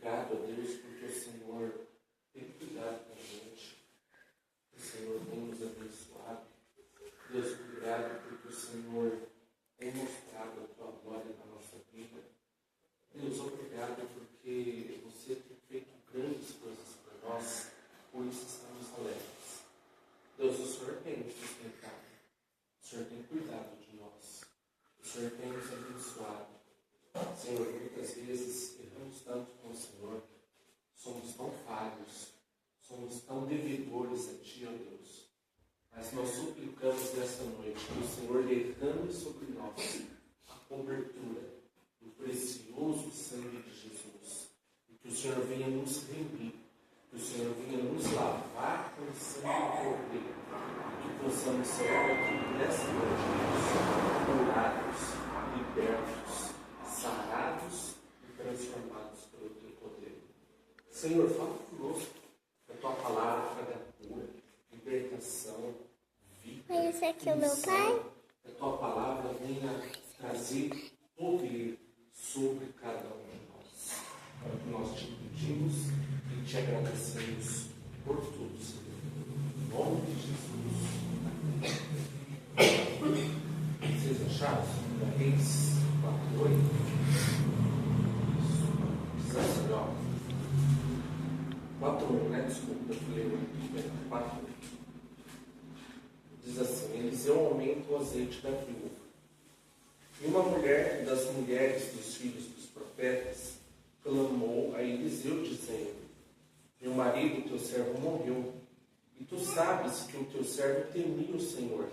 obrigado a Deus porque o Senhor tem cuidado da gente. O Senhor tem nos abençoado. Deus, obrigado porque o Senhor tem mostrado a tua glória na nossa vida. Deus, obrigado porque você tem feito grandes coisas para nós, por isso estamos alegres. Deus, o Senhor tem nos sustentado. O Senhor tem cuidado de nós. O Senhor tem nos abençoado. Senhor, muitas vezes erramos tanto com o Senhor, somos tão falhos, somos tão devedores a Ti, ó Deus. Mas nós suplicamos nessa noite que o Senhor derrame sobre nós a cobertura do precioso sangue de Jesus. E que o Senhor venha nos remir, que o Senhor venha nos lavar com o sangue do Cordeiro. E que possamos sair aqui nessa noite, curados, libertos, sarados e transformados pelo Teu poder. Senhor, fala conosco. A Tua palavra traga cura, libertação, vida. Esse aqui é o meu pai? Que a Tua palavra venha trazer poder sobre cada um de nós. É o que nós te pedimos e te agradecemos por tudo, Senhor. Em nome de Jesus. Vocês acharam? Da Reis 4:8. Isso. Diz assim, ó. 4:1, né? Desculpa, eu falei 8. 4:8. Diz assim: Eliseu aumenta o azeite da viúva. E uma mulher das mulheres dos filhos dos profetas clamou a Eliseu, dizendo: Meu marido, teu servo, morreu, e tu sabes que o teu servo temia o Senhor,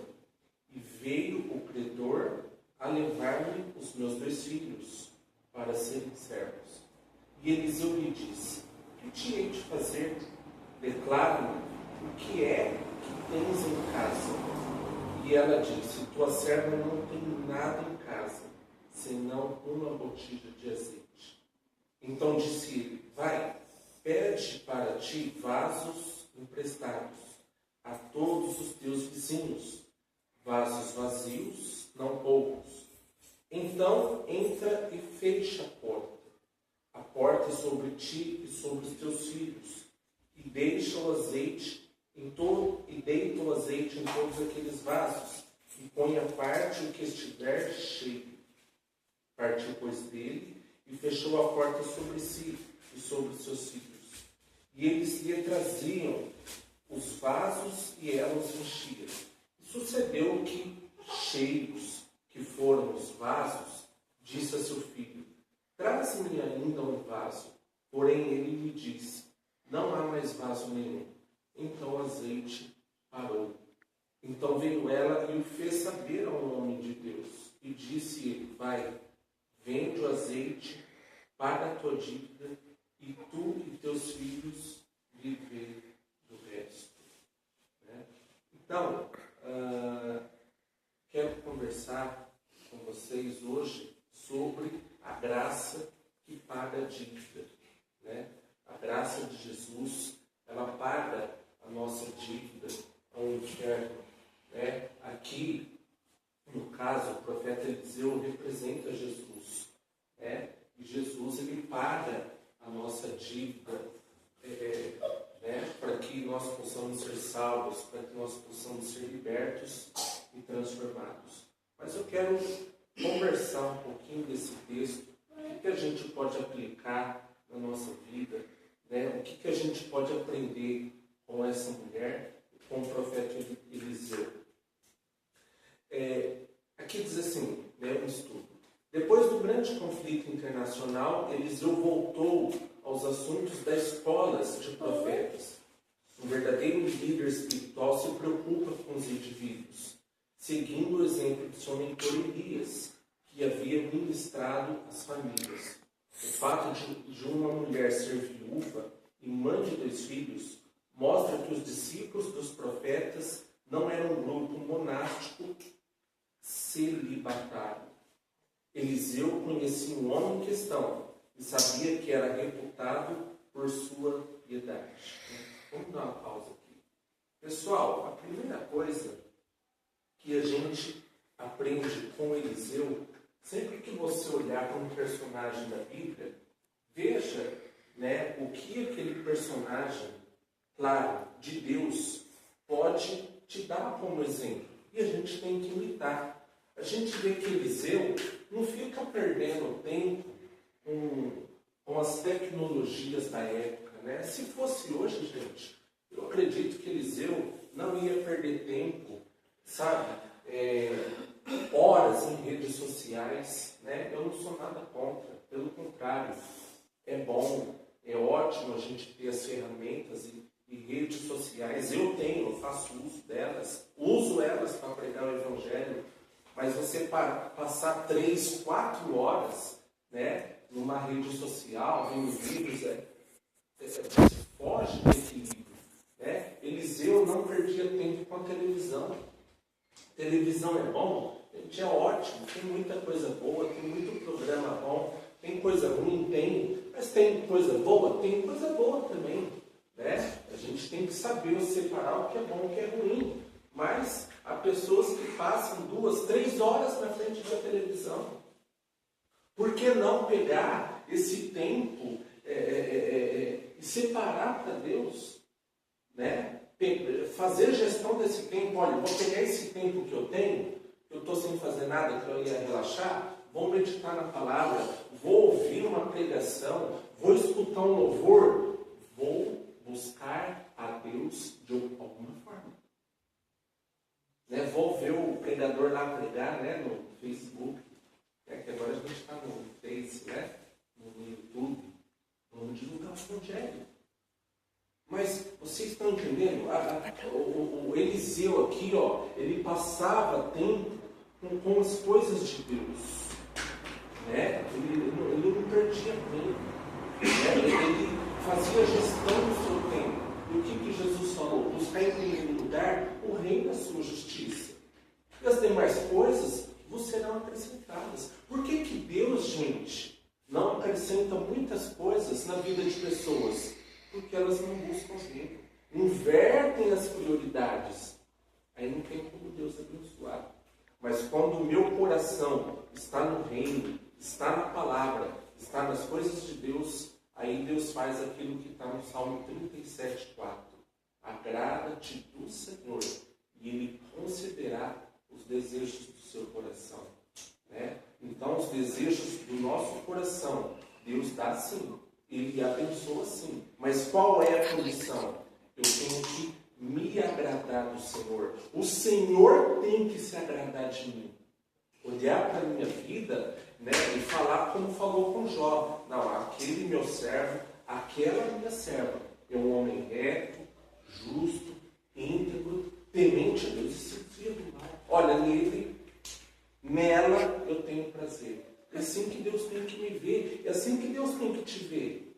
e veio o credor a levar-me os meus 2 filhos para serem servos. E Eliseu lhe disse: Que te hei de fazer? Declara-me o que é que tens em casa. E ela disse: Tua serva não tem nada em casa, senão uma botija de azeite. Então disse ele: Vai, pede para ti vasos emprestados a todos os teus vizinhos, vasos vazios, não poucos. Então entra e fecha a porta sobre ti e sobre os teus filhos, e deixa o azeite e deita o azeite em todos aqueles vasos, e põe à parte o que estiver cheio. Partiu, pois, dele, e fechou a porta sobre si e sobre seus filhos. E eles lhe traziam os vasos, e ela os enchia. E sucedeu que, cheios que foram os vasos, disse a seu filho: Traze-me ainda um vaso. Porém ele lhe disse: Não há mais vaso nenhum. Então o azeite parou. Então veio ela e o fez saber ao homem de Deus. E disse ele: Vai, vende o azeite, paga a tua dívida, e tu e teus filhos vivei do resto. Né? Então, quero conversar com vocês hoje sobre a graça que paga a dívida. Né? A graça de Jesus, ela paga a nossa dívida ao inferno. Né? Aqui, no caso, o profeta Eliseu representa Jesus. Né? E Jesus, ele paga a nossa dívida para que nós possamos ser salvos, para que nós possamos ser libertos e transformados. Mas eu quero conversar um pouquinho desse texto, o que a gente pode aplicar na nossa vida, né? O que a gente pode aprender com essa mulher, com o profeta Eliseu. Aqui diz assim, né, um estudo. Depois do grande conflito internacional, Eliseu voltou aos assuntos das escolas de profetas. Um verdadeiro líder espiritual se preocupa com os indivíduos, seguindo o exemplo de seu mentor Elias, que havia ministrado às famílias. O fato de uma mulher ser viúva e mãe de 2 filhos mostra que os discípulos dos profetas não eram um grupo monástico celibatário. Eliseu conhecia um homem em questão e sabia que era reputado por sua piedade. Vamos dar uma pausa aqui. Pessoal, a primeira coisa que a gente aprende com Eliseu, sempre que você olhar para um personagem da Bíblia, veja né, o que aquele personagem, claro, de Deus, pode te dar como exemplo. E a gente tem que imitar. A gente vê que Eliseu não fica perdendo tempo com as tecnologias da época, né? Se fosse hoje, gente, eu acredito que Eliseu não ia perder tempo, sabe? Horas em redes sociais, né? Eu não sou nada contra, pelo contrário, é bom, é ótimo a gente ter as ferramentas e redes sociais. Eu faço uso delas, uso elas para pregar o Evangelho, mas você passar 3, 4 horas, né, numa rede social, vendo vídeos, foge do equilíbrio, né? Eliseu não perdia tempo com a televisão. Televisão é bom? Gente, é ótimo, tem muita coisa boa, tem muito programa bom, tem coisa ruim, tem, mas tem coisa boa? Tem coisa boa também, né? A gente tem que saber separar o que é bom e o que é ruim. Mas há pessoas que passam 2, 3 horas na frente da televisão. Por que não pegar esse tempo e separar para Deus? Né? Fazer gestão desse tempo. Olha, vou pegar esse tempo que eu tenho, que eu estou sem fazer nada, que eu ia relaxar, vou meditar na palavra, vou ouvir uma pregação, vou escutar um louvor, vou buscar a Deus de alguma forma. Né? Vou ver o pregador lá pregar, né, no Facebook, que agora a gente está no Face, né, no YouTube, vamos divulgar o Evangelho. Mas vocês estão entendendo? O Eliseu aqui, ó, ele passava tempo com as coisas de Deus. Né? Ele não perdia tempo. Né? Ele fazia gestão do seu tempo. E o que Jesus falou? Buscar em primeiro lugar o reino da sua justiça. E as demais coisas vos serão acrescentadas. Por que Deus, gente, não acrescenta muitas coisas na vida de pessoas? Porque elas não buscam Deus. Invertem as prioridades. Aí não tem como Deus abençoar. Mas quando o meu coração está no reino, está na palavra, está nas coisas de Deus, aí Deus faz aquilo que está no Salmo 37:4. Agrada-te do Senhor, e Ele concederá os desejos do seu coração. Né? Então, os desejos do nosso coração, Deus dá sim. Ele abençoa sim. Mas qual é a condição? Eu tenho que me agradar do Senhor. O Senhor tem que se agradar de mim. Olhar para a minha vida, né, e falar como falou com Jó. Não, aquele meu servo, aquela minha serva, é um homem reto, justo, íntegro, temente a Deus e se desvia do mal. Olha, nela eu tenho prazer. É assim que Deus tem que me ver. É assim que Deus tem que te ver.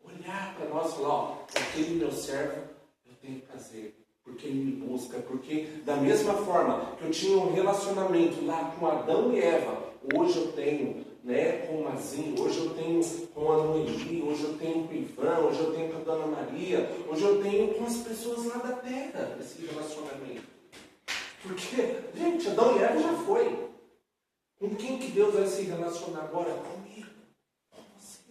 Olhar para nós e falar, ó, aquele meu servo, eu tenho prazer. Porque ele me busca. Porque da mesma forma que eu tinha um relacionamento lá com Adão e Eva, hoje eu tenho, né, com o Mazinho, hoje eu tenho com a Noemi, hoje eu tenho com o Ivan, hoje eu tenho com a Dona Maria, hoje eu tenho com as pessoas lá da terra, esse relacionamento. Porque, gente, Adão e Eva já foi. Com quem que Deus vai se relacionar agora? Comigo. Com você.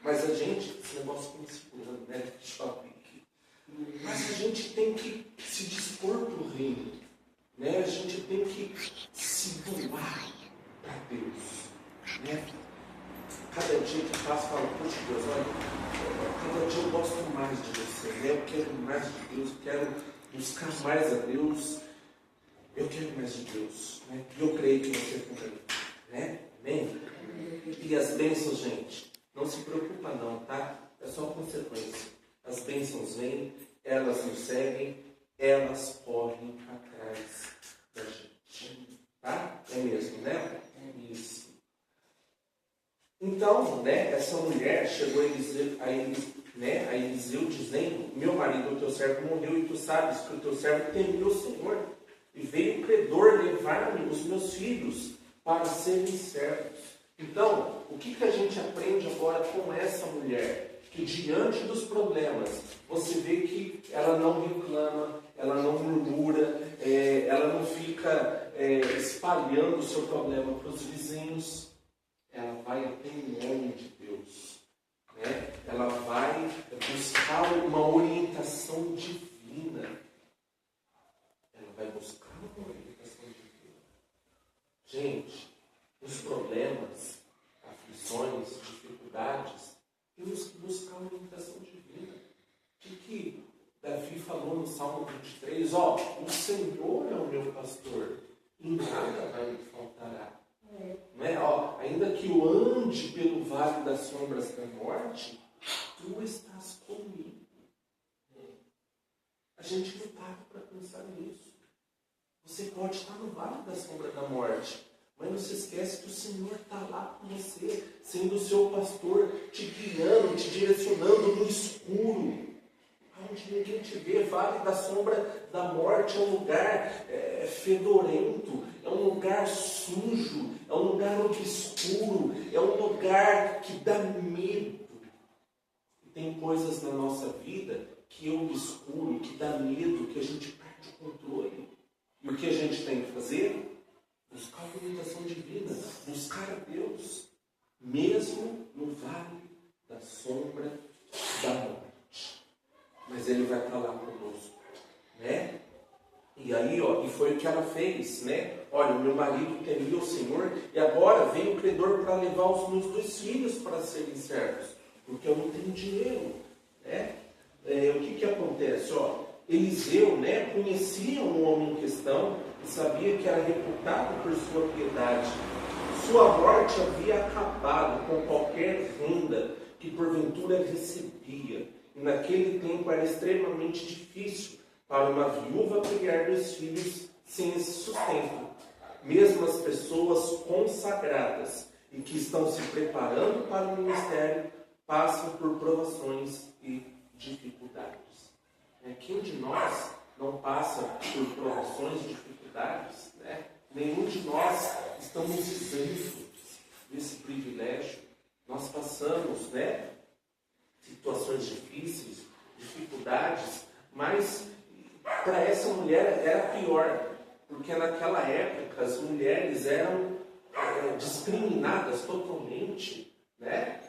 Mas a gente, esse negócio fica me segurando, né? Shopping aqui. Mas a gente tem que se dispor para o reino. Né? A gente tem que se doar para Deus. Né? Cada dia que passa, eu falo, poxa Deus, olha, cada dia eu gosto mais de você. Né? Eu quero mais de Deus, eu quero buscar mais a Deus. Eu quero mais de Deus, né? E eu creio que você também, né? Amém? E as bênçãos, gente, não se preocupa não, tá? É só consequência. As bênçãos vêm, elas nos seguem, elas correm atrás da gente, tá? É mesmo, né? Isso. Então, né, essa mulher chegou a Eliseu dizendo, meu marido, o teu servo morreu, e tu sabes que o teu servo temeu o Senhor. E veio o credor levar-me os meus filhos para serem servos. Então, o que a gente aprende agora com essa mulher? Que diante dos problemas, você vê que ela não reclama, ela não murmura, ela não fica espalhando o seu problema para os vizinhos. Ela vai até em nome de Deus. Né? ainda que eu ande pelo vale das sombras da morte, tu estás comigo. A gente não para para pensar nisso. Você pode estar no vale da sombra da morte, mas não se esquece que o Senhor está lá com você, sendo o seu pastor, te guiando, te direcionando no escuro, onde ninguém te vê. Vale da sombra da morte é um lugar fedorento, é um lugar sujo, é um lugar obscuro, é um lugar que dá medo. E tem coisas na nossa vida que é obscuro, que dá medo, que a gente perde o controle. E o que a gente tem que fazer? Buscar a orientação divina, buscar a Deus, mesmo no vale da sombra da morte. Mas Ele vai estar lá conosco, né? E aí, e foi o que ela fez, né? Olha, o meu marido temia o Senhor, e agora vem o credor para levar os meus 2 filhos para serem servos, porque eu não tenho dinheiro, né? O que acontece? Eliseu, né, conhecia o homem em questão e sabia que era reputado por sua piedade. Sua morte havia acabado com qualquer renda que porventura recebia. E naquele tempo era extremamente difícil para uma viúva criar 2 filhos sem esse sustento. Mesmo as pessoas consagradas e que estão se preparando para o ministério passam por provações e dificuldades. Quem de nós não passa por provações e dificuldades? Né? Nenhum de nós estamos isentos desse privilégio. Nós passamos, né, situações difíceis, dificuldades, mas para essa mulher era pior, porque naquela época as mulheres eram discriminadas totalmente, né?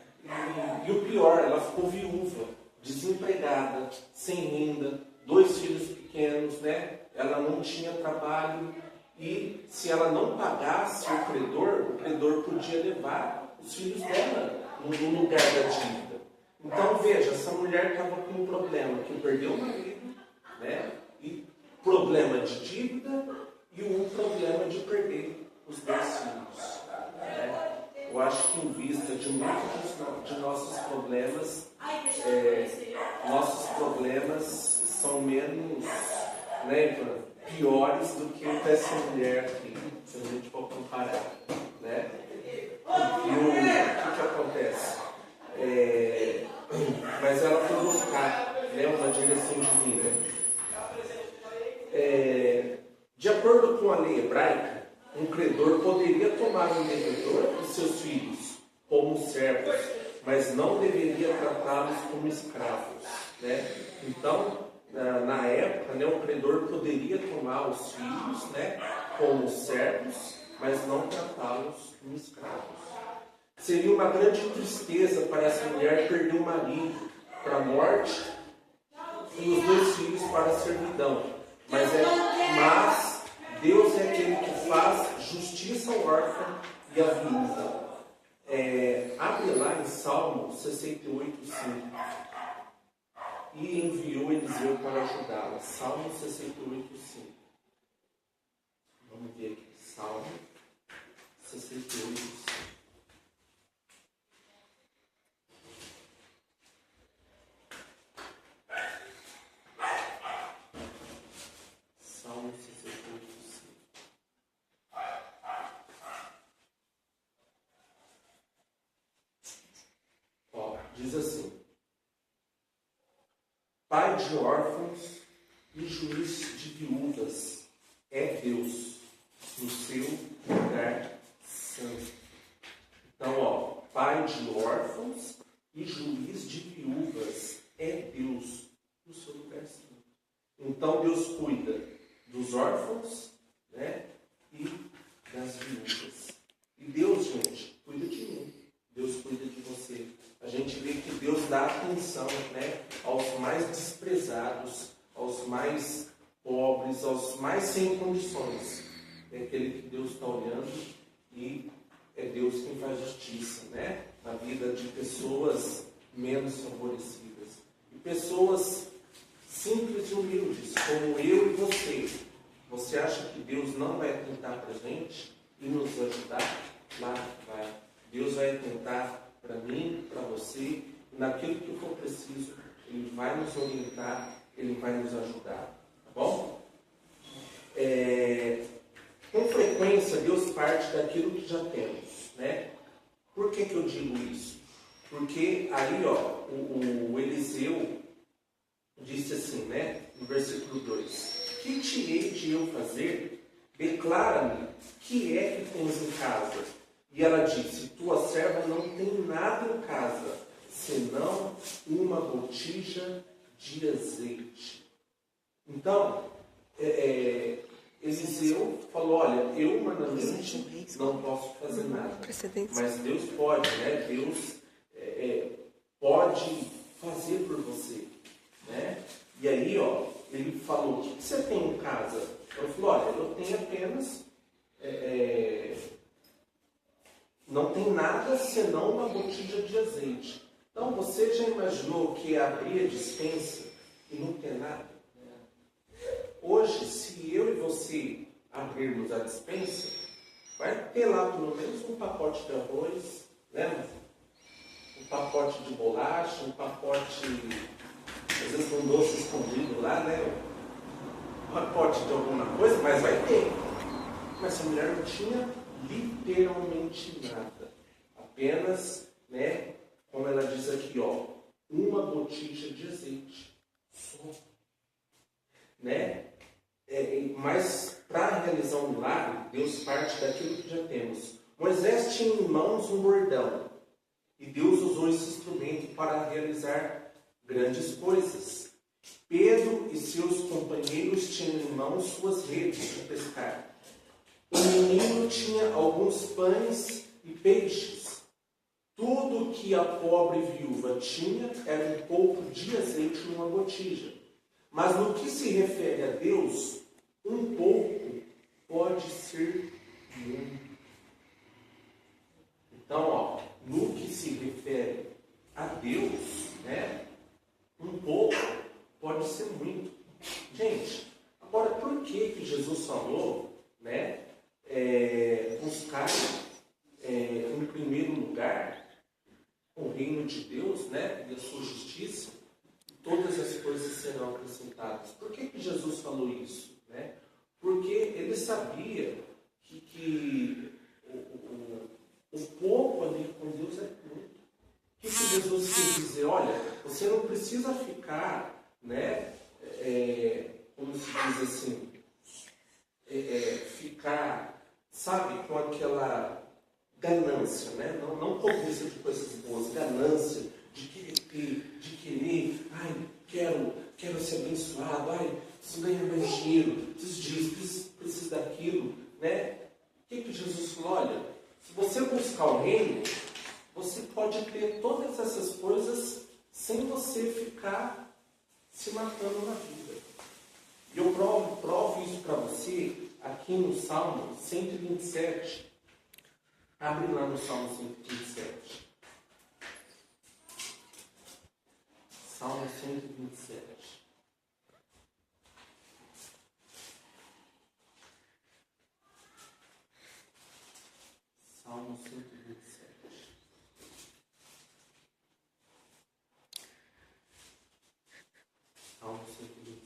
E o pior, ela ficou viúva, desempregada, sem renda, 2 filhos pequenos, né? Ela não tinha trabalho e se ela não pagasse o credor podia levar os filhos dela no lugar da dívida. Então veja, essa mulher estava com um problema, que perdeu o marido, né? E problema de dívida e um problema de perder os 2 filhos. Né? Eu acho que em vista de muitos de nossos problemas, são menos, né, piores do que o dessa mulher aqui, se a gente for comparar. Né? E o que acontece? Mas ela foi buscar, né, uma direção divina. De acordo com a lei hebraica, um credor poderia tomar um devedor e seus filhos como servos, mas não deveria tratá-los como escravos. Né? Então, na época, né, o credor poderia tomar os filhos, né, como servos, mas não tratá-los como escravos. Seria uma grande tristeza para essa mulher perder o marido para a morte e os 2 filhos para a servidão. Mas Deus é aquele que faz justiça ao órfão e à viúva. Abre lá em Salmo 68:5. E enviou Eliseu para ajudá-la. Salmo 68:5. Vamos ver aqui. Salmo 68:5. Salmo 68:5. Diz assim: Pai de órfãos e juiz de viúvas é Deus no seu lugar santo. Então, Pai de órfãos e juiz de viúvas é Deus no seu lugar santo. Então Deus cuida dos órfãos, né, e das viúvas. E Deus, gente, cuida de mim. Deus cuida de você. A gente vê que Deus dá atenção, né, aos mais desprezados, aos mais pobres, aos mais sem condições. É aquele que Deus está olhando e é Deus quem faz justiça, né, na vida de pessoas menos favorecidas. E pessoas simples e humildes, como eu e você. Você acha que Deus não vai atentar para a gente e nos ajudar? Claro que vai. Deus vai atentar para mim, para você, naquilo que for preciso, Ele vai nos orientar, Ele vai nos ajudar, tá bom? Com frequência, Deus parte daquilo que já temos, né? Por que eu digo isso? Porque aí, o Eliseu disse assim, né? No versículo 2: que te hei de eu fazer? Declara-me, que é que tens em casa? E ela disse: tua serva não tem nada em casa, senão uma botija de azeite. Então, Eliseu falou: olha, eu humanamente não posso fazer nada, mas Deus pode, né? Deus pode fazer por você, né? E aí, ele falou: o que você tem em casa? Eu falei: olha, eu tenho apenas, não tem nada senão uma botija de azeite. Então, você já imaginou que abrir a despensa e não ter nada? Hoje, se eu e você abrirmos a despensa, vai ter lá pelo menos um pacote de arroz, né? Um pacote de bolacha, um pacote, às vezes um doce escondido lá, né? Um pacote de alguma coisa, mas vai ter. Mas essa mulher não tinha literalmente nada. Apenas, né? Como ela diz aqui, uma botija de azeite. Só. Né? Mas para realizar um milagre, Deus parte daquilo que já temos. Moisés tinha em mãos um bordão. E Deus usou esse instrumento para realizar grandes coisas. Pedro e seus companheiros tinham em mãos suas redes de pescar. O menino tinha alguns pães e peixes. Tudo que a pobre viúva tinha era um pouco de azeite numa botija. Mas no que se refere a Deus, um pouco pode ser muito. Então, no que se refere a Deus, né, um pouco pode ser muito. Gente, agora por que Jesus falou, né, buscar em primeiro lugar o reino de Deus, né, e a sua justiça? Todas as coisas serão acrescentadas. Por que Jesus falou isso? Né? Porque ele sabia que o pouco ali com Deus é muito. O que Jesus quis dizer? Olha, você não precisa ficar, né, como se diz assim, ficar, sabe, com aquela ganância, né? Não cobiça de coisas boas, ganância, de querer ter, de querer, quero ser abençoado, preciso ganhar mais dinheiro, preciso disso, preciso daquilo, né? O que Jesus falou? Olha, se você buscar o reino, você pode ter todas essas coisas sem você ficar se matando na vida. E eu provo isso para você aqui no Salmo 127. Abre lá no Salmo 127. Salmo 127. Salmo 127. Salmo 127.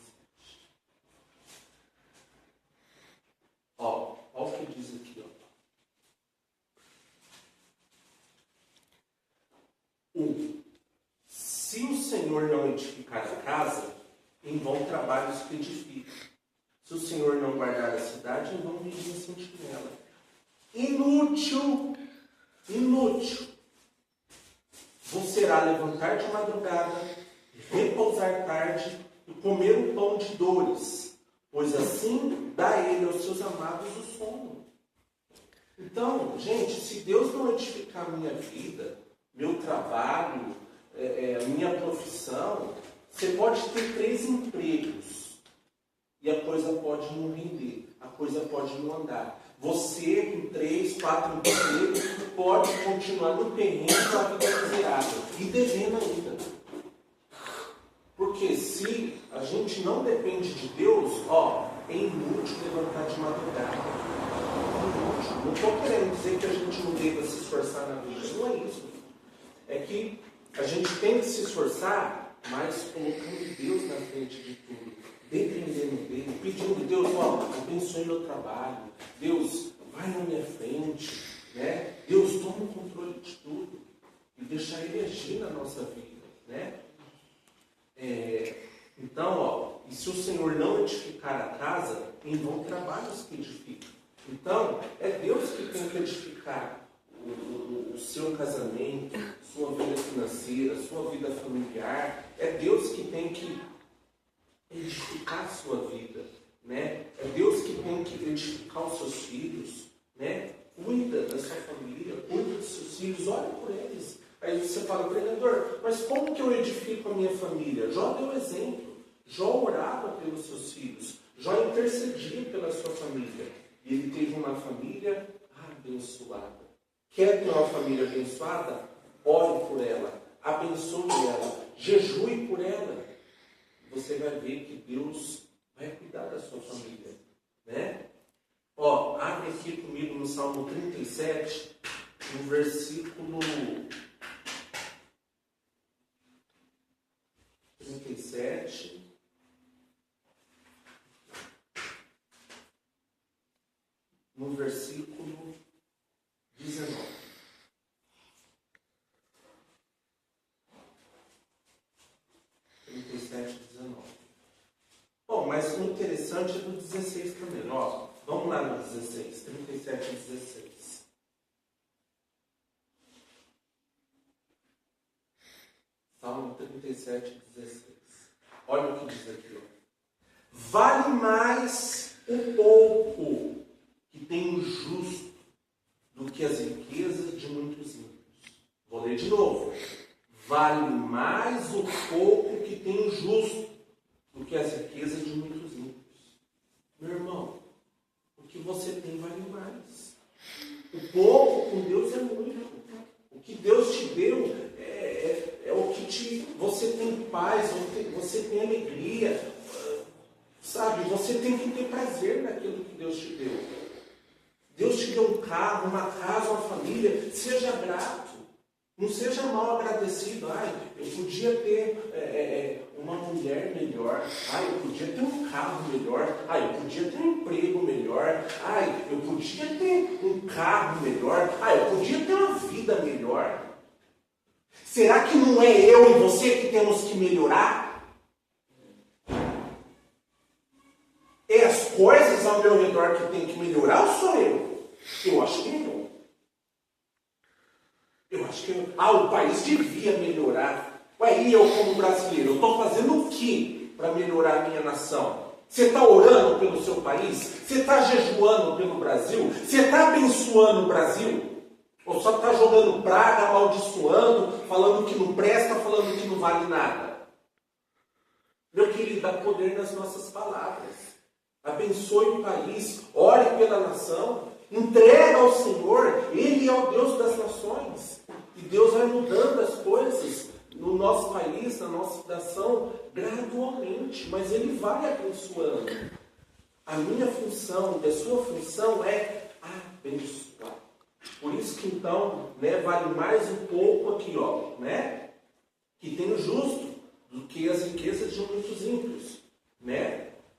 Olha o que diz aqui, se o Senhor não edificar a casa, em vão trabalhos que edifica. Se o Senhor não guardar a cidade, em vão vigia a sentinela. Inútil. Vos será levantar de madrugada, repousar tarde e comer o pão de dores, pois assim dá ele aos seus amados o sono. Então, gente, se Deus não edificar a minha vida, meu trabalho, minha profissão, você pode ter 3 empregos e a coisa pode não render, a coisa pode não andar. Você com 3, 4 empregos pode continuar no perrengue com a vida miserável e devendo ainda. Porque se a gente não depende de Deus, é inútil levantar de madrugada. É inútil. Não estou querendo dizer que a gente não deva se esforçar na vida. Não é isso. É que a gente tem que se esforçar, mas colocando Deus na frente de tudo. Dependendo dele. Pedindo, Deus, abençoe meu trabalho. Deus, vai na minha frente. Né? Deus, toma o controle de tudo. E deixar ele agir na nossa vida. Né? Então, e se o Senhor não edificar a casa, em vão trabalhos que edificam. Então, é Deus que tem que edificar o seu casamento, sua vida financeira, sua vida familiar. É Deus que tem que edificar a sua vida. Né? É Deus que tem que edificar os seus filhos. Né? Cuida da sua família, cuida dos seus filhos, olha por eles. Aí você fala, pregador, mas como que eu edifico a minha família? Jó deu exemplo. Jó orava pelos seus filhos. Jó intercedia pela sua família. E ele teve uma família abençoada. Quer ter uma família abençoada? Ore por ela. Abençoe ela. Jejue por ela. Você vai ver que Deus vai cuidar da sua família. Né? Abre aqui comigo no Salmo 37, no versículo 37. No versículo 19. Bom, mas o interessante é do 16 também. Vamos lá no 16. 37 e 16. Salmo 37 e 16. Olha o que diz aqui. Vale mais o pouco que tem o justo do que as riquezas de muitos ímpios. Vou ler de novo. Vale mais o pouco que tem o justo do que as riquezas de muitos ímpios. Meu irmão, o que você tem vale mais. O pouco com Deus é muito. O que Deus te deu é o que você tem paz, você tem alegria. Sabe, você tem que ter prazer naquilo que Deus te deu. Deus te deu um carro, uma casa, uma família. Seja grato. Não seja mal agradecido. Eu podia ter uma mulher melhor. Eu podia ter um carro melhor. Eu podia ter um emprego melhor. Eu podia ter um carro melhor. Eu podia ter uma vida melhor. Será que não é eu e você que temos que melhorar? É as coisas ao meu redor que tem que melhorar ou sou eu? Eu acho que não. Eu acho que o país devia melhorar. E eu como brasileiro, eu estou fazendo o que para melhorar a minha nação? Você está orando pelo seu país? Você está jejuando pelo Brasil? Você está abençoando o Brasil? Ou só está jogando praga, amaldiçoando, falando que não presta, falando que não vale nada? Meu querido, dá poder nas nossas palavras. Abençoe o país, ore pela nação, entrega ao Senhor, Ele é o Deus das nações. E Deus vai mudando as coisas no nosso país, na nossa nação, gradualmente, mas Ele vai abençoando. A minha função e a sua função é abençoar. Por isso que então, vale mais um pouco aqui, que tem o justo do que as riquezas de muitos ímpios,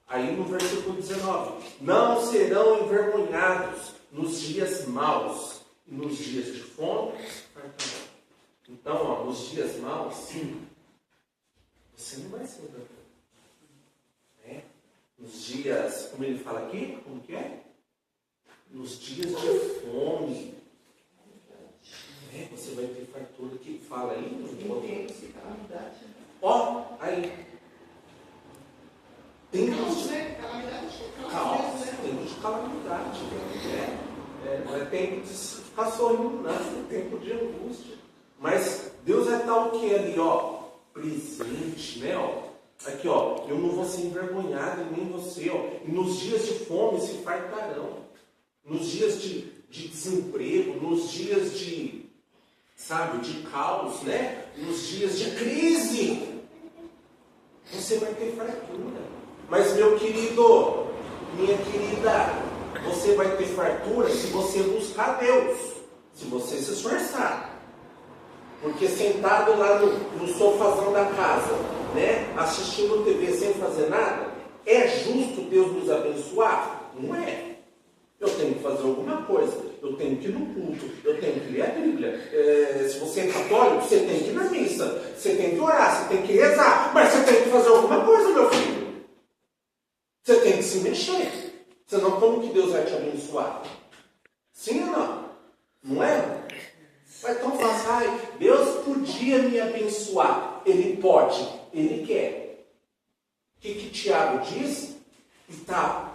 Aí no versículo 19, não serão envergonhados nos dias maus e nos dias de fome. Então, nos dias maus, você não vai ser envergonhado. Nos dias, como ele fala aqui, como que é? Nos dias de fome. Você vai ter fartura que fala aí. Aí. Tempos de calamidade. Não é tempo de ficar sorrindo, não. É tempo de angústia. Mas Deus é tal que ali, presente, Aqui, eu não vou ser envergonhado, nem você, E nos dias de fome se fartarão. Nos dias de desemprego, nos dias de caos, Nos dias de crise, você vai ter fartura. Mas, meu querido, Minha querida, você vai ter fartura se você buscar Deus, se você se esforçar. Porque sentado lá no sofazão da casa, né, assistindo TV sem fazer nada, é justo Deus nos abençoar? Não é. Eu tenho que fazer alguma coisa, eu tenho que ir no culto, eu tenho que ler a Bíblia. Se você é católico, você tem que ir na missa, você tem que orar, você tem que rezar, mas você tem que fazer alguma coisa, meu filho. Você tem que se mexer. Senão, como que Deus vai te abençoar? Sim ou não? Não é? Vai tão fácil. Ai, Deus podia me abençoar. Ele pode, Ele quer. O que Tiago diz?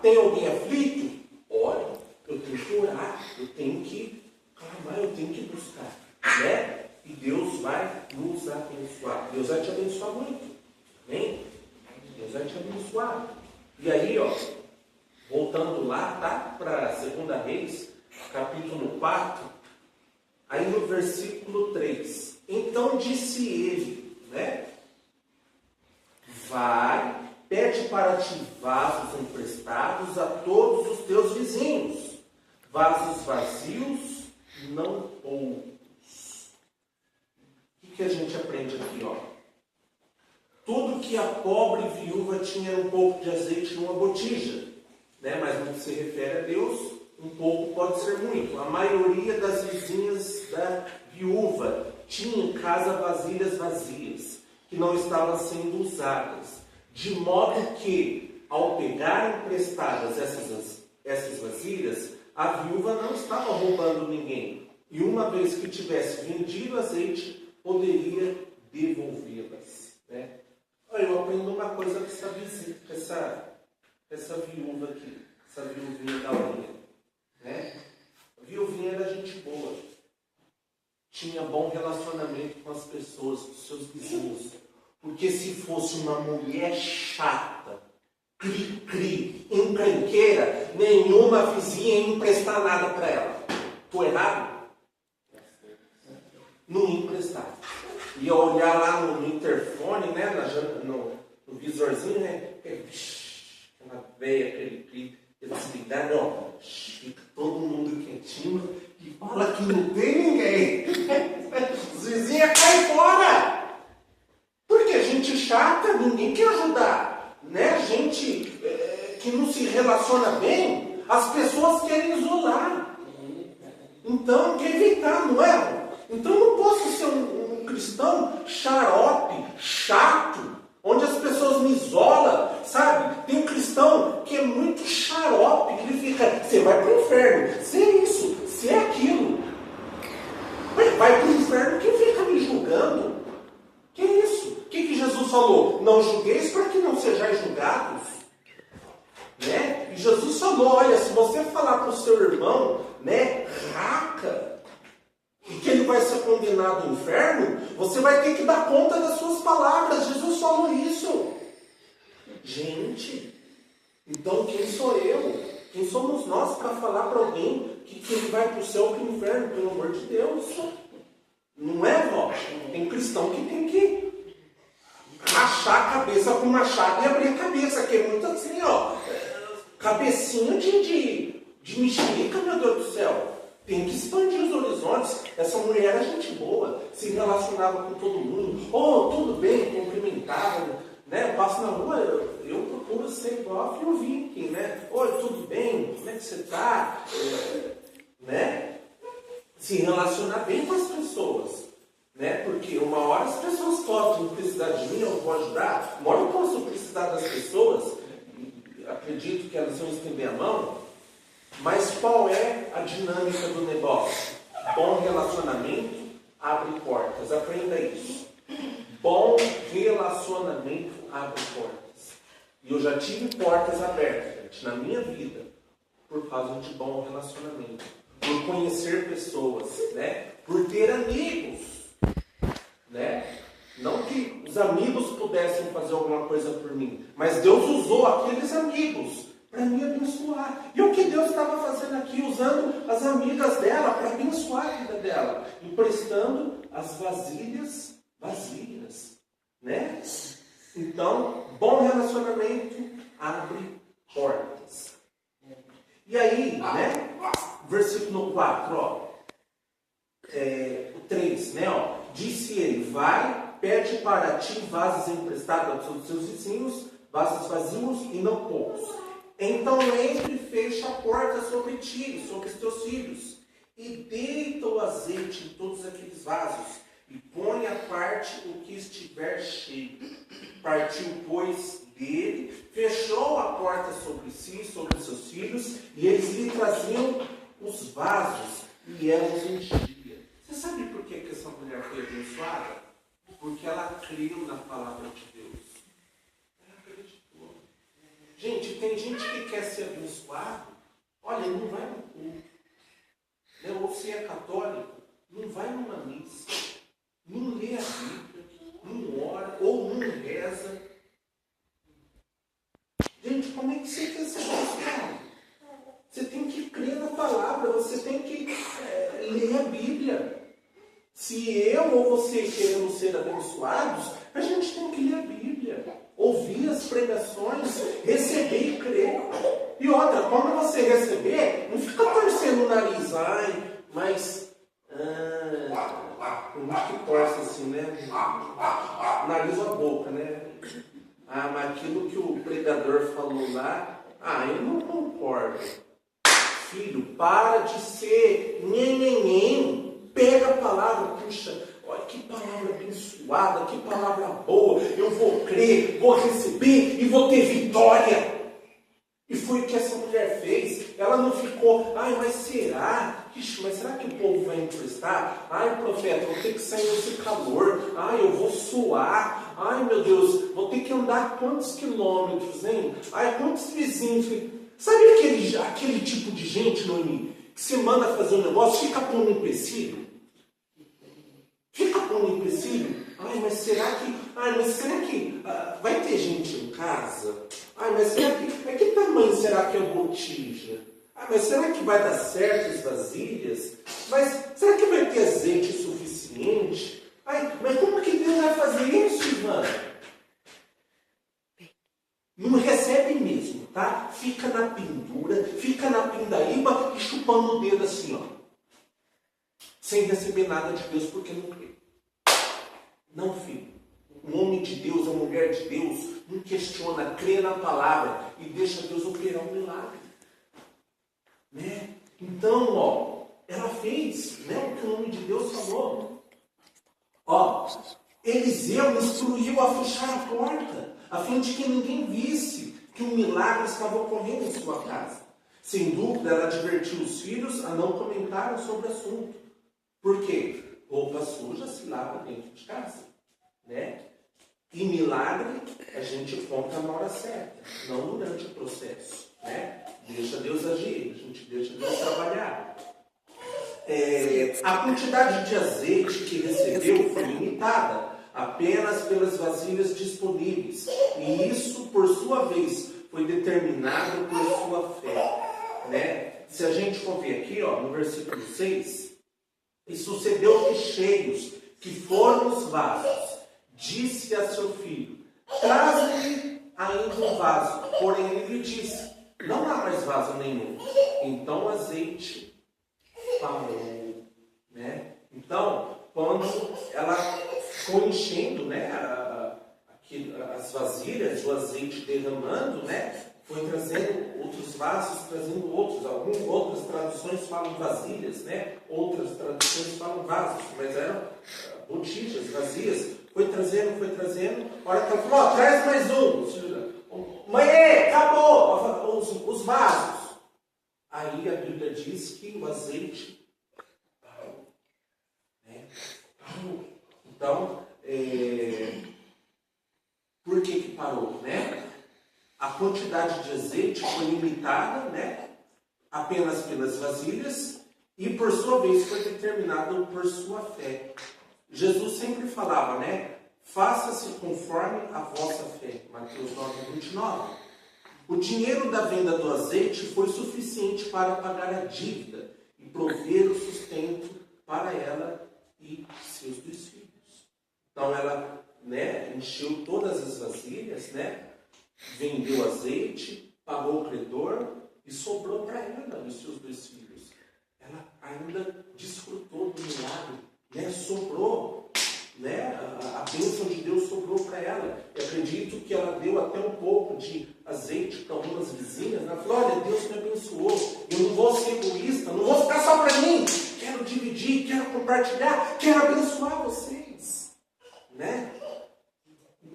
Tem alguém aflito? Olha, eu tenho que orar, eu tenho que clamar, eu tenho que buscar, né? E Deus vai nos abençoar. Deus vai te abençoar muito, amém? Deus vai te abençoar. E aí, ó, voltando lá, tá? Para 2 Reis, capítulo 4, aí no versículo 3. Então disse ele, né? Vai, pede para ti vasos emprestados a todos os teus vizinhos, vasos vazios, não poucos. O que a gente aprende aqui, ó? Tudo que a pobre viúva tinha era um pouco de azeite numa botija, né? Mas no que se refere a Deus, um pouco pode ser muito. A maioria das vizinhas da viúva tinha em casa vasilhas vazias, que não estavam sendo usadas. De modo que, ao pegar emprestadas essas vasilhas, a viúva não estava roubando ninguém. E uma vez que tivesse vendido azeite, poderia devolvê-las, né? Eu aprendo uma coisa com essa visita, com essa viúva aqui, essa viuvinha da Laurinha, né? A viuvinha era gente boa, tinha bom relacionamento com as pessoas, com os seus vizinhos. Porque se fosse uma mulher chata, cri-cri, encrenqueira, nenhuma vizinha ia emprestar nada para ela. Estou errado? Não ia emprestar. Ia olhar lá no interfone, né, no visorzinho, né? Aquela veia, aquele desligado, ó. Fica todo mundo quietinho e fala que não tem ninguém. Os vizinhos caem fora. Porque gente chata, ninguém quer ajudar, né? Gente que não se relaciona bem, as pessoas querem isolar. Então, quer evitar, não é? Então, eu não posso ser um cristão xarope, chato, onde as pessoas me isolam, sabe? Tem um cristão que é muito xarope, que ele fica, você vai para o inferno, você é isso, você é aquilo. Vai para o inferno, quem fica me julgando? Que é isso? O que Jesus falou? Não julgueis para que não sejais julgados. Né? E Jesus falou, olha, se você falar para o seu irmão, né, raca, e que ele vai ser condenado ao inferno, você vai ter que dar conta das suas palavras. Jesus falou isso. Gente, então quem sou eu? Quem somos nós para falar para alguém que ele vai para o céu ou para o inferno? Pelo amor de Deus. Não é, vó? Tem cristão que tem que rachar a cabeça com machado e abrir a cabeça, que é muito assim, ó. Cabecinha de mexerica, meu Deus do céu. Tem que expandir os horizontes. Essa mulher era gente boa, se relacionava com todo mundo. Oh, tudo bem, cumprimentava, né? Eu passo na rua, eu procuro ser igual a Fio Viking, né? Oi, tudo bem? Como é que você está? Né? Se relacionar bem com as pessoas, né? Porque uma hora as pessoas podem precisar de mim, eu vou ajudar. Uma hora eu posso precisar das pessoas, acredito que elas vão estender a mão, mas qual é a dinâmica do negócio? Bom relacionamento abre portas, aprenda isso. Bom relacionamento abre portas. E eu já tive portas abertas, gente, na minha vida, por causa de bom relacionamento. Por conhecer pessoas, né? Por ter amigos, né? Não que os amigos pudessem fazer alguma coisa por mim, mas Deus usou aqueles amigos para me abençoar. E o que Deus estava fazendo aqui? Usando as amigas dela para abençoar a vida dela, emprestando as vasilhas vazias, né? Então, bom relacionamento abre portas. E aí, né? Versículo 4, ó. O 3, né? Ó. Disse ele, vai, pede para ti vasos emprestados aos seus vizinhos, vasos vazios e não poucos. Então entre e fecha a porta sobre ti, sobre os teus filhos, e deita o azeite em todos aqueles vasos, e põe à parte o que estiver cheio. Partiu, pois, dele, fechou a porta sobre si, sobre os seus filhos, e eles lhe traziam os vasos, e ela os enchia. Você sabe por que essa mulher foi abençoada? Porque ela creu na palavra de Deus. Ela acreditou. Gente, tem gente que quer ser abençoado, olha, não vai no culto. Né? Ou se é católico, não vai numa missa, não lê a Bíblia, não ora, ou não reza. Gente, como é que você quer ser abençoado? Você tem que crer na palavra, você tem que ler a Bíblia. Se eu ou você queremos ser abençoados, a gente tem que ler a Bíblia, ouvir as pregações, receber e crer. E outra, quando você receber, não fica torcendo o nariz, mas tem gente que torce assim, né? Nariz ou a boca, né? Mas aquilo que o pregador falou lá, eu não concordo. Filho, para de ser nhenhenhen. Pega a palavra, puxa, olha que palavra abençoada, que palavra boa. Eu vou crer, vou receber e vou ter vitória. E foi o que essa mulher fez. Ela não ficou, mas será? Ixi, mas será que o povo vai emprestar? Profeta, vou ter que sair desse calor. Eu vou suar. Meu Deus, vou ter que andar quantos quilômetros, hein? Quantos vizinhos. Sabe aquele tipo de gente, Noemi, que você manda fazer um negócio, fica pondo empecilho? Fica pondo empecilho? Mas será que vai ter gente em casa? Mas será que tamanho será que é a botija? Mas será que vai dar certo as vasilhas? Mas será que vai ter azeite suficiente? Mas como que Deus vai fazer isso, Ivan? Não recebe mesmo, tá? Fica na pendura, fica na pindaíba e chupando o dedo assim, ó. Sem receber nada de Deus, porque não crê. Não, filho. Um homem de Deus, uma mulher de Deus, não questiona, crê na palavra e deixa Deus operar um milagre. Né? Então, ela fez, né, o que o nome de Deus falou. Eliseu instruiu a fechar a porta, a fim de que ninguém visse que um milagre estava ocorrendo em sua casa. Sem dúvida, ela advertiu os filhos a não comentarem sobre o assunto. Por quê? Roupa suja se lava dentro de casa. Né? E milagre a gente conta na hora certa, não durante o processo. Né? Deixa Deus agir, a gente deixa Deus trabalhar. A quantidade de azeite que recebeu foi limitada apenas pelas vasilhas disponíveis. E isso, por sua vez, foi determinado por sua fé. Né? Se a gente for ver aqui, no versículo 6, e sucedeu que cheios, que foram os vasos, disse a seu filho, traze-lhe ainda um vaso. Porém ele lhe disse, não há mais vaso nenhum. Então o azeite parou. Né? Então, quando ela foi enchendo, né, as vasilhas, o azeite derramando, né, foi trazendo outros vasos, trazendo outros. Outras traduções falam vasilhas, né? Outras traduções falam vasos, mas eram botijas vazias. Foi trazendo. A hora que ela falou, traz mais um. Mãe, acabou os vasos. Aí a Bíblia diz que o azeite parou. Né? Parou. Então, por que parou? Né? A quantidade de azeite foi limitada, né? Apenas pelas vasilhas e, por sua vez, foi determinado por sua fé. Jesus sempre falava, né? Faça-se conforme a vossa fé. Mateus 9:29. O dinheiro da venda do azeite foi suficiente para pagar a dívida e prover o sustento para ela e seus dois filhos. Então ela, né, encheu todas as vasilhas, né? Vendeu azeite, pagou o credor e e sobrou para ela os seus 2 filhos. Ela ainda desfrutou do milagre, né? Sobrou, né? A bênção de Deus sobrou para ela. Eu acredito que ela deu até um pouco de azeite para algumas vizinhas. Ela falou: olha, Deus me abençoou, eu não vou ser egoísta, não vou ficar só para mim, quero dividir, quero compartilhar, quero abençoar vocês, né?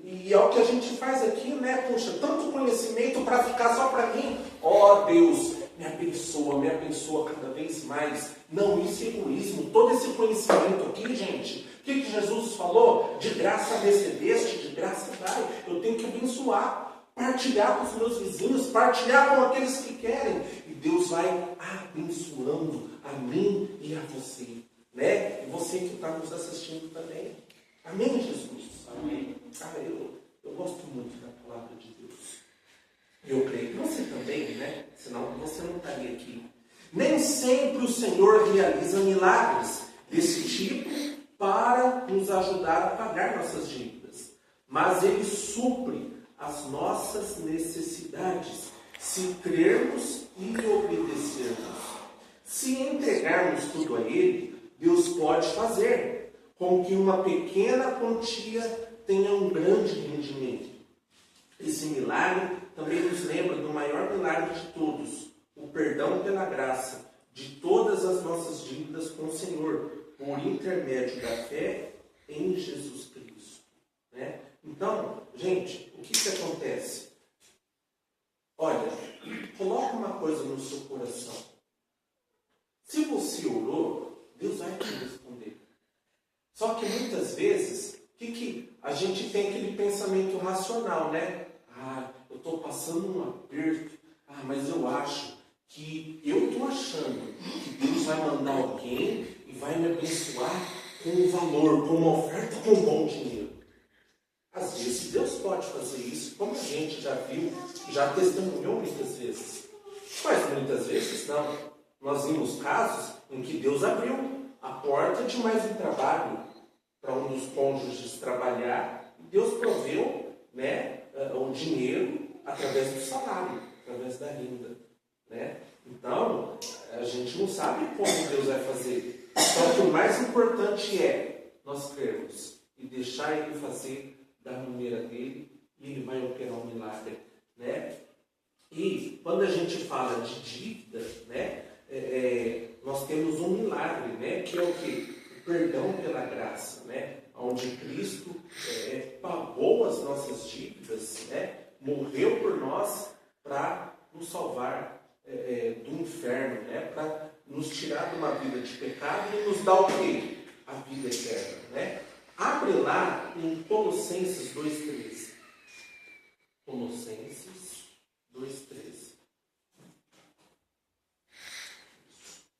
E é o que a gente faz aqui, né? Puxa, tanto conhecimento para ficar só para mim. Ó Deus, me abençoa cada vez mais. Não, isso é egoísmo. Todo esse conhecimento aqui, gente, o que Jesus falou? De graça recebeste, de graça dai. Eu tenho que abençoar, partilhar com os meus vizinhos, partilhar com aqueles que querem. E Deus vai abençoando a mim e a você, né? E você que está nos assistindo também. Amém, Jesus? Amém. Eu gosto muito da palavra de Deus. Eu creio que você também, né? Senão você não estaria aqui. Nem sempre o Senhor realiza milagres desse tipo para nos ajudar a pagar nossas dívidas. Mas Ele supre as nossas necessidades, se crermos e obedecermos. Se entregarmos tudo a Ele, Deus pode fazer com que uma pequena quantia tenha um grande rendimento. Esse milagre também nos lembra do maior milagre de todos, o perdão pela graça de todas as nossas dívidas com o Senhor, por intermédio da fé em Jesus Cristo, né? Então, gente, o que acontece? Olha, coloca uma coisa no seu coração. Se você orou, Deus vai te responder. Só que muitas vezes, a gente tem aquele pensamento racional, né? Eu estou passando um aperto, mas eu acho que eu estou achando que Deus vai mandar alguém e vai me abençoar com um valor, com uma oferta, com um bom dinheiro. Às vezes Deus pode fazer isso, como a gente já viu, já testemunhou muitas vezes. Mas muitas vezes não. Nós vimos casos em que Deus abriu a porta de mais um trabalho para um dos cônjuges trabalhar, e Deus proveu, né, o dinheiro através do salário, através da renda, né? Então, a gente não sabe como Deus vai fazer. Só que o mais importante é nós crermos e deixar Ele fazer da maneira dele, e Ele vai operar um milagre, né? E quando a gente fala de dívida, né, nós temos um milagre, né, que é o quê? Perdão pela graça, né? Onde Cristo pagou as nossas dívidas, né? Morreu por nós para nos salvar do inferno, né? Para nos tirar de uma vida de pecado e nos dar o quê? A vida eterna, né? Abre lá em Colossenses 2:13. Colossenses 2:13.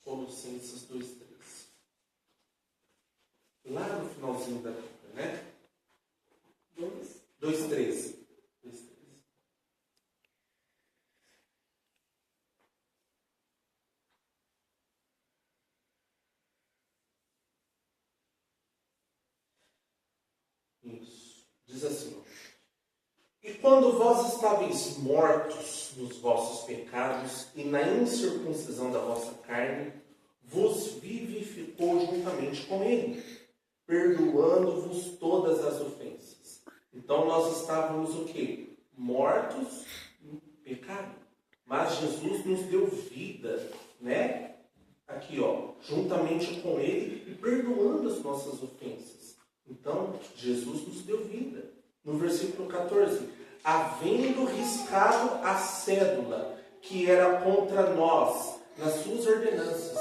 Colossenses 2:13. Lá no finalzinho da Bíblia, né? 2:13. Isso. Diz assim: e quando vós estáveis mortos nos vossos pecados e na incircuncisão da vossa carne, vos vivificou juntamente com Ele, perdoando-vos todas as ofensas. Então nós estávamos o quê? Mortos no pecado. Mas Jesus nos deu vida, né? Aqui, ó, juntamente com Ele e perdoando as nossas ofensas. Então, Jesus nos deu vida. No versículo 14, havendo riscado a cédula que era contra nós nas suas ordenanças,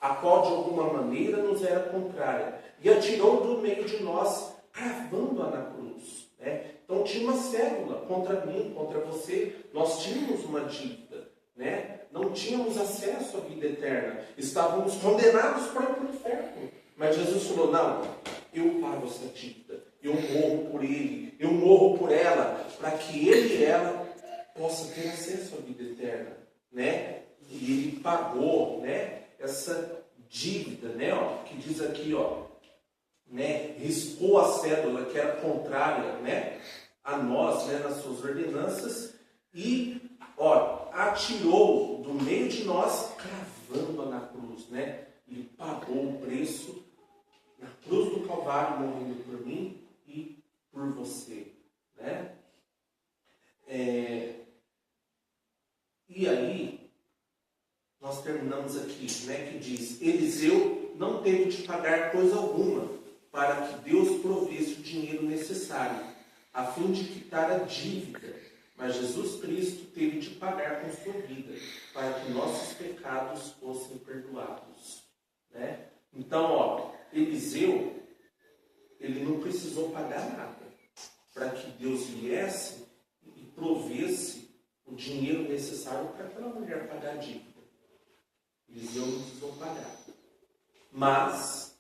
a qual de alguma maneira nos era contrária, e a tirou do meio de nós, cravando-a na cruz, né? Então tinha uma cédula contra mim, contra você. Nós tínhamos uma dívida, né? Não tínhamos acesso à vida eterna, estávamos condenados para o inferno. Mas Jesus falou: não, eu pago essa dívida, eu morro por ele, eu morro por ela, para que ele e ela possam ter acesso à vida eterna, né? E ele pagou, né, essa dívida, né, ó, que diz aqui, ó, né, riscou a cédula que era contrária, né, a nós, né, nas suas ordenanças, e, ó, atirou do meio de nós, cravando-a na cruz, né? Ele pagou o preço na cruz do Calvário, morrendo por mim e por você, né? E aí, nós terminamos aqui, né? Que diz, Eliseu não teve de pagar coisa alguma para que Deus provesse o dinheiro necessário, a fim de quitar a dívida. Mas Jesus Cristo teve de pagar com sua vida, para que nossos pecados fossem perdoados, né? Então, Eliseu, ele não precisou pagar nada para que Deus viesse e provesse o dinheiro necessário para aquela mulher pagar a dívida. Eliseu não precisou pagar. Mas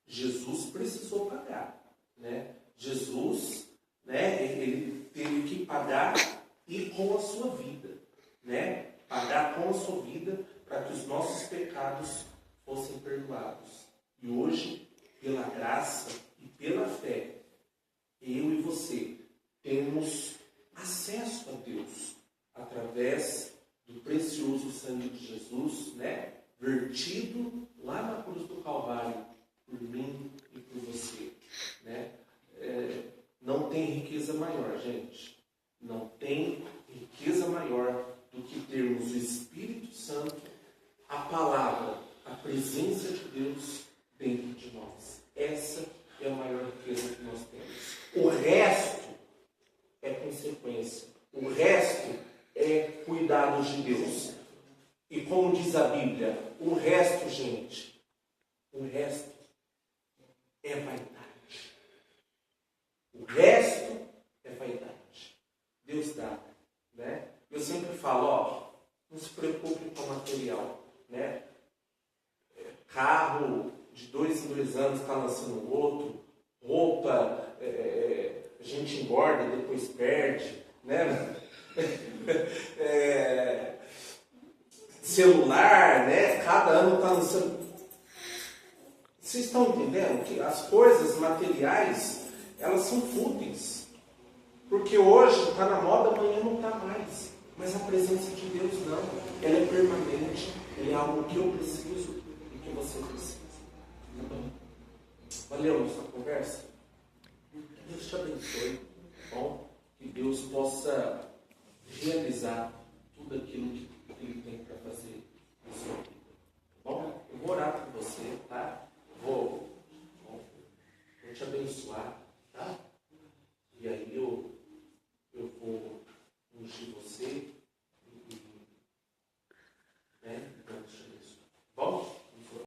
Jesus precisou pagar, né? Jesus, né, ele teve que pagar e com a sua vida, né? Pagar com a sua vida para que os nossos pecados fossem perdoados. E hoje, pela graça e pela fé, eu e você temos acesso a Deus através do precioso sangue de Jesus, né? Vertido lá na cruz do Calvário por mim e por você, né? Não tem riqueza maior, gente. Não tem riqueza maior do que termos o Espírito Santo, a palavra, a presença de Deus dentro de nós. Essa é a maior riqueza que nós temos. O resto é consequência. O resto é cuidado de Deus. E como diz a Bíblia, o resto, gente, o resto é vaidade. O resto é vaidade. Deus dá, né? Eu sempre falo, não se preocupe com o material, né? Carro de 2 em 2 anos está lançando outro, roupa, a gente engorda e depois perde, né? Celular, né? Cada ano está lançando. Vocês estão entendendo que as coisas materiais, elas são fúteis. Porque hoje está na moda, amanhã não está mais. Mas a presença de Deus não. Ela é permanente. Ela é algo que eu preciso e que você precisa. Tá bom? Valeu nossa conversa? Que Deus te abençoe. Tá bom? Que Deus possa realizar tudo aquilo que Ele tem para fazer na sua vida. Tá bom? Eu vou orar por você, tá? Vou te abençoar, tá? E aí eu vou ungir você.